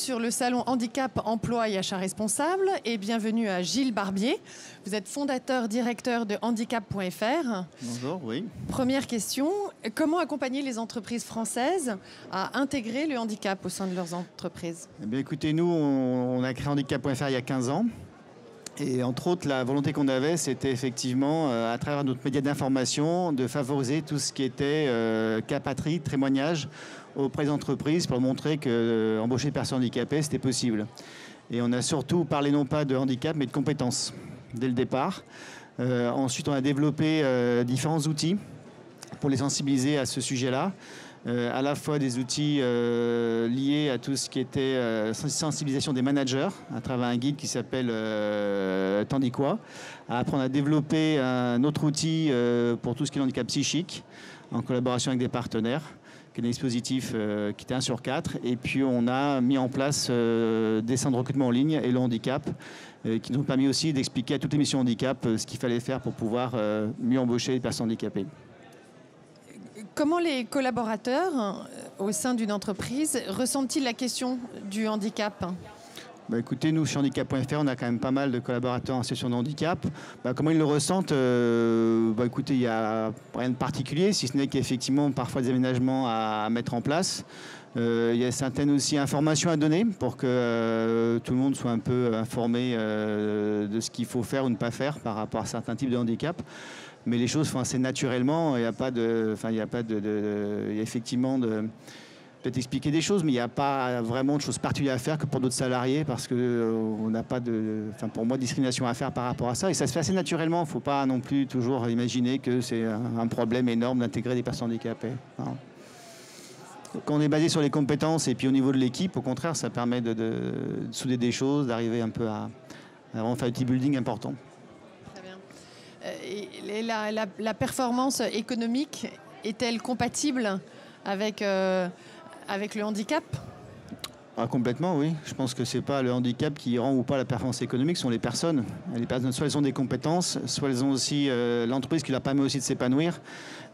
sur le salon Handicap, Emploi et Achat Responsable et bienvenue à Gilles Barbier. Vous êtes fondateur, directeur de handicap.fr. Bonjour, oui. Première question, comment accompagner les entreprises françaises à intégrer le handicap au sein de leurs entreprises? Eh bien, écoutez, nous, on a créé handicap.fr il y a 15 ans. Et entre autres, la volonté qu'on avait, c'était effectivement, à travers notre média d'information, de favoriser tout ce qui était cas patrie, témoignage auprès des entreprises pour montrer qu'embaucher des personnes handicapées, c'était possible. Et on a surtout parlé non pas de handicap, mais de compétences dès le départ. Ensuite, on a développé différents outils pour les sensibiliser à ce sujet-là. À la fois des outils liés à tout ce qui était sensibilisation des managers à travers un guide qui s'appelle Tandikwa. Après, on a développé un autre outil pour tout ce qui est handicap psychique en collaboration avec des partenaires, qui est un dispositif qui était 1 sur 4. Et puis, on a mis en place des centres de recrutement en ligne et le handicap, qui nous ont permis aussi d'expliquer à toutes les missions handicap ce qu'il fallait faire pour pouvoir mieux embaucher les personnes handicapées. Comment les collaborateurs au sein d'une entreprise ressentent-ils la question du handicap? Écoutez, nous, chez handicap.fr, on a quand même pas mal de collaborateurs en situation de handicap. Comment ils le ressentent? Écoutez, il n'y a rien de particulier, si ce n'est qu'effectivement, parfois des aménagements à mettre en place. Il y a certaines aussi informations à donner pour que tout le monde soit un peu informé de ce qu'il faut faire ou ne pas faire par rapport à certains types de handicap. Mais les choses font assez naturellement. Il y a pas de, il y a effectivement peut-être expliquer des choses, mais il n'y a pas vraiment de choses particulières à faire que pour d'autres salariés, parce que on n'a pas pour moi, de discrimination à faire par rapport à ça. Et ça se fait assez naturellement. Il ne faut pas non plus toujours imaginer que c'est un problème énorme d'intégrer des personnes handicapées. Non. Quand on est basé sur les compétences et puis au niveau de l'équipe, au contraire, ça permet de souder des choses, d'arriver un peu à vraiment faire un petit building important. Et la performance économique est-elle compatible avec le handicap? Complètement, oui. Je pense que ce n'est pas le handicap qui rend ou pas la performance économique, ce sont les personnes. Les personnes, soit elles ont des compétences, soit elles ont aussi l'entreprise qui leur permet aussi de s'épanouir,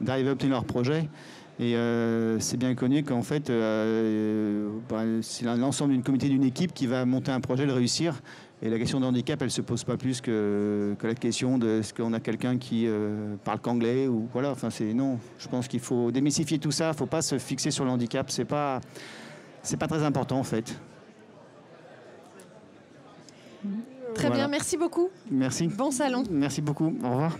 d'arriver à obtenir leur projet. Et c'est bien connu qu'en fait, c'est l'ensemble d'une communauté, d'une équipe qui va monter un projet, le réussir. Et la question de handicap, elle ne se pose pas plus que la question de est-ce qu'on a quelqu'un qui parle qu'anglais ou voilà. Enfin, non. Je pense qu'il faut démystifier tout ça. Il ne faut pas se fixer sur le handicap. C'est pas très important en fait. Très bien, merci beaucoup. Merci. Bon salon. Merci beaucoup. Au revoir.